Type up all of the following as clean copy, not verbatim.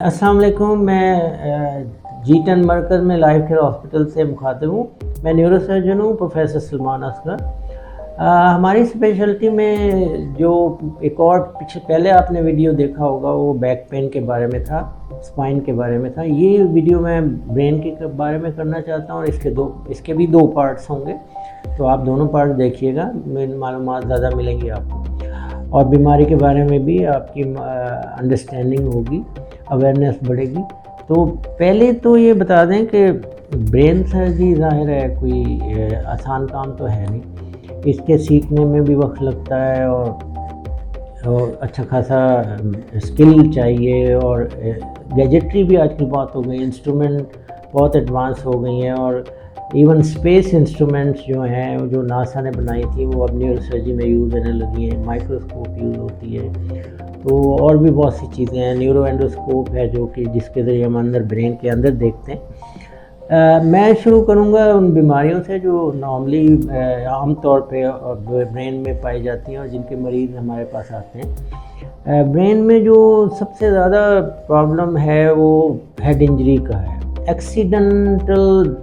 السلام علیکم. میں جی10 مرکز میں لائف کیئر ہاسپٹل سے مخاطب ہوں. میں نیورو سرجن ہوں, پروفیسر سلمان اصغر. ہماری اسپیشلٹی میں جو ایک اور پہلے آپ نے ویڈیو دیکھا ہوگا وہ بیک پین کے بارے میں تھا, اسپائن کے بارے میں تھا. یہ ویڈیو میں برین کے بارے میں کرنا چاہتا ہوں اور اس کے بھی دو پارٹس ہوں گے, تو آپ دونوں پارٹ دیکھیے گا, معلومات زیادہ ملیں گی آپ کو, اور بیماری کے بارے میں بھی آپ کی انڈرسٹینڈنگ ہوگی, اویئرنیس بڑھے گی. تو پہلے تو یہ بتا دیں کہ برین سرجری ظاہر ہے کوئی آسان کام تو ہے نہیں. اس کے سیکھنے میں بھی وقت لگتا ہے اور اچھا خاصا اسکل چاہیے, اور گیجٹری بھی آج کل بہت ہو گئی, انسٹرومنٹ بہت ایڈوانس ہو گئی ہیں, اور ایون اسپیس انسٹرومنٹس جو ہیں جو ناسا نے بنائی تھی وہ اب نیورو سرجری میں یوز ہونے لگی ہیں. مائکروسکوپ یوز ہوتی ہے, تو اور بھی بہت سی چیزیں ہیں. نیورو اینڈوسکوپ ہے جو کہ جس کے ذریعے ہم اندر برین کے اندر دیکھتے ہیں. میں شروع کروں گا ان بیماریوں سے جو نارملی عام طور پہ برین میں پائی جاتی ہیں اور جن کے مریض ہمارے پاس آتے ہیں. برین میں جو سب سے زیادہ پرابلم ہے وہ ہیڈ انجری کا ہے. ایکسیڈنٹل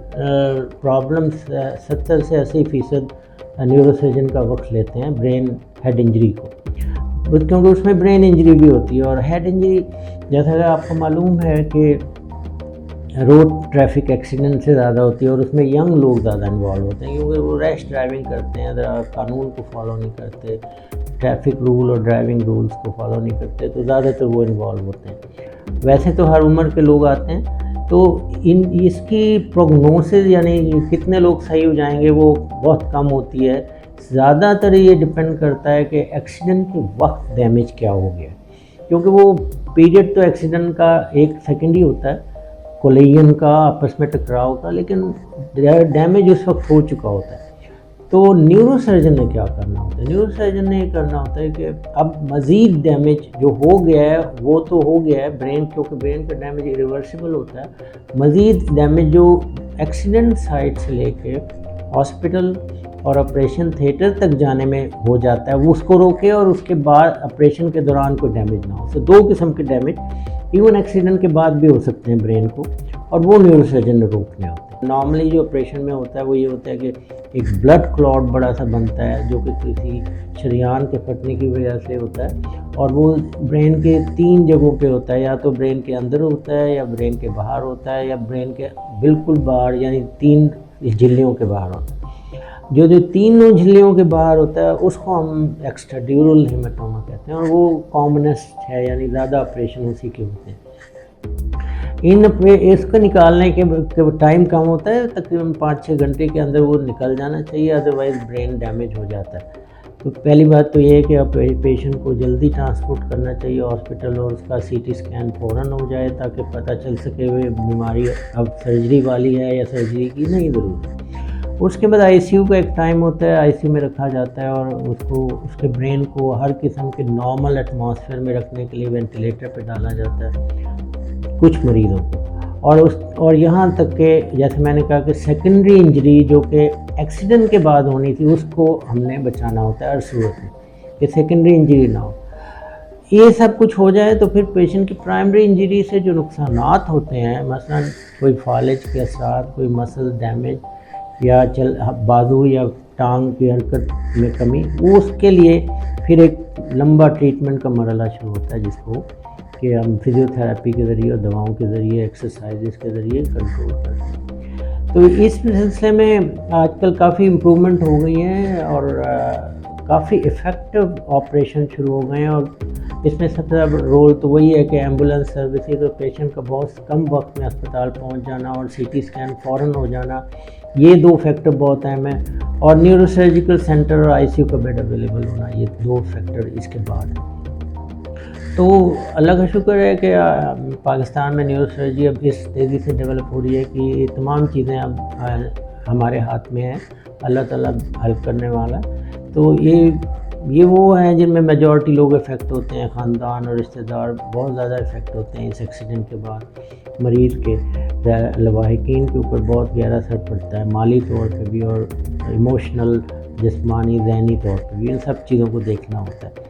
پرابلمس 70 سے 80% نیورو سرجن کا وقت لیتے ہیں برین ہیڈ انجری کو, کیونکہ اس میں برین انجری بھی ہوتی ہے. اور ہیڈ انجری جیسا کہ آپ کو معلوم ہے کہ روڈ ٹریفک ایکسیڈنٹ سے زیادہ ہوتی ہے, اور اس میں ینگ لوگ زیادہ انوالو ہوتے ہیں کیونکہ وہ ریش ڈرائیونگ کرتے ہیں, قانون کو فالو نہیں کرتے, ٹریفک رول اور ڈرائیونگ رولز کو فالو نہیں کرتے, تو زیادہ تر وہ انوالو ہوتے ہیں. ویسے تو ہر عمر کے لوگ آتے ہیں, تو اس کی پروگنوسس یعنی کتنے لوگ صحیح ہو جائیں گے وہ بہت کم ہوتی ہے. زیادہ تر یہ ڈپینڈ کرتا ہے کہ ایکسیڈنٹ کے وقت ڈیمیج کیا ہو گیا, کیونکہ وہ پیریڈ تو ایکسیڈنٹ کا 1 سیکنڈ ہی ہوتا ہے, کولیجن کا, آپس میں ٹکراؤ کا, لیکن ڈیمیج اس وقت ہو چکا ہوتا ہے. تو نیورو سرجن نے کیا کرنا ہوتا ہے؟ نیورو سرجن نے یہ کرنا ہوتا ہے کہ اب مزید ڈیمیج جو ہو گیا ہے وہ تو ہو گیا ہے برین, کیونکہ برین کا ڈیمیج ریورسیبل ہوتا ہے. مزید ڈیمیج جو ایکسیڈنٹ سائٹ سے لے کے ہاسپٹل اور آپریشن تھیٹر تک جانے میں ہو جاتا ہے وہ اس کو روکے, اور اس کے بعد آپریشن کے دوران کوئی ڈیمیج نہ ہو. تو 2 قسم کے ڈیمیج ایون ایکسیڈنٹ کے بعد بھی ہو سکتے ہیں برین کو, اور وہ نیورو سرجن نے روکنے ہوتے ہیں. نارملی جو آپریشن میں ہوتا ہے وہ یہ ہوتا ہے کہ ایک بلڈ کلاٹ بڑا سا بنتا ہے جو کہ کسی شریان کے پھٹنے کی وجہ سے ہوتا ہے, اور وہ برین کے 3 جگہوں پہ ہوتا ہے, یا تو برین کے اندر ہوتا ہے, یا برین کے باہر ہوتا ہے, یا برین کے بالکل باہر یعنی 3 جھلیوں کے باہر ہوتا ہے. جو 3 جھلیوں کے باہر ہوتا ہے اس کو ہم ایکسٹراڈیورل ہیماٹوما کہتے ہیں, اور وہ کامنسٹ ہے, یعنی زیادہ آپریشن اسی کے ہوتے ہیں. اس کو نکالنے کے ٹائم کم ہوتا ہے, تقریباً 5-6 گھنٹے کے اندر وہ نکل جانا چاہیے, ادروائز برین ڈیمیج ہو جاتا ہے. تو پہلی بات تو یہ ہے کہ پیشنٹ کو جلدی ٹرانسپورٹ کرنا چاہیے ہاسپٹل, اور اس کا CT اسکین فوراً ہو جائے تاکہ پتہ چل سکے وہ بیماری اب سرجری والی ہے یا سرجری کی نہیں ضرورت ہے. اس کے بعد ICU کا ایک ٹائم ہوتا ہے, ICU میں رکھا جاتا ہے, اور اس کے برین کو ہر قسم کے نارمل ایٹماسفیئر میں رکھنے کے لیے وینٹیلیٹر پہ ڈالا جاتا ہے کچھ مریضوں کو. اور یہاں تک کہ جیسے میں نے کہا کہ سیکنڈری انجری جو کہ ایکسیڈنٹ کے بعد ہونی تھی اس کو ہم نے بچانا ہوتا ہے ہر صورت میں, کہ سیکنڈری انجری نہ ہو. یہ سب کچھ ہو جائے تو پھر پیشنٹ کی پرائمری انجری سے جو نقصانات ہوتے ہیں, مثلا کوئی فالج کے اثرات, کوئی مسل ڈیمیج, یا بازو یا ٹانگ کی حرکت میں کمی, وہ اس کے لیے پھر ایک لمبا ٹریٹمنٹ کا مرحلہ شروع ہوتا ہے جس کو کہ ہم فزیو تھراپی کے ذریعے اور دواؤں کے ذریعے, ایکسرسائزز کے ذریعے کنٹرول کرتے ہیں. تو اس سلسلے میں آج کل کافی امپرومنٹ ہو گئی ہیں, اور کافی افیکٹو آپریشن شروع ہو گئے ہیں. اور اس میں سب سے زیادہ رول تو وہی ہے کہ ایمبولینس سروسز اور پیشنٹ کا بہت کم وقت میں اسپتال پہنچ جانا, اور CT اسکین فوراً ہو جانا, یہ 2 فیکٹر بہت اہم ہیں. اور نیورو سرجیکل سینٹر اور ICU کا بیڈ اویلیبل ہونا, یہ 2 فیکٹر اس کے بعد ہیں. تو اللہ کا شکر ہے کہ پاکستان میں نیورو سرجری اب اس تیزی سے ڈیولپ ہو رہی ہے کہ یہ تمام چیزیں اب ہمارے ہاتھ میں ہیں, اللہ تعالیٰ حل کرنے والا. تو یہ وہ ہیں جن میں میجورٹی لوگ افیکٹ ہوتے ہیں, خاندان اور رشتہ دار بہت زیادہ افیکٹ ہوتے ہیں اس ایکسیڈنٹ کے بعد. مریض کے لواحقین کے اوپر بہت گہرا اثر پڑتا ہے, مالی طور پہ بھی اور ایموشنل, جسمانی, ذہنی طور پہ بھی. ان سب چیزوں کو دیکھنا ہوتا ہے.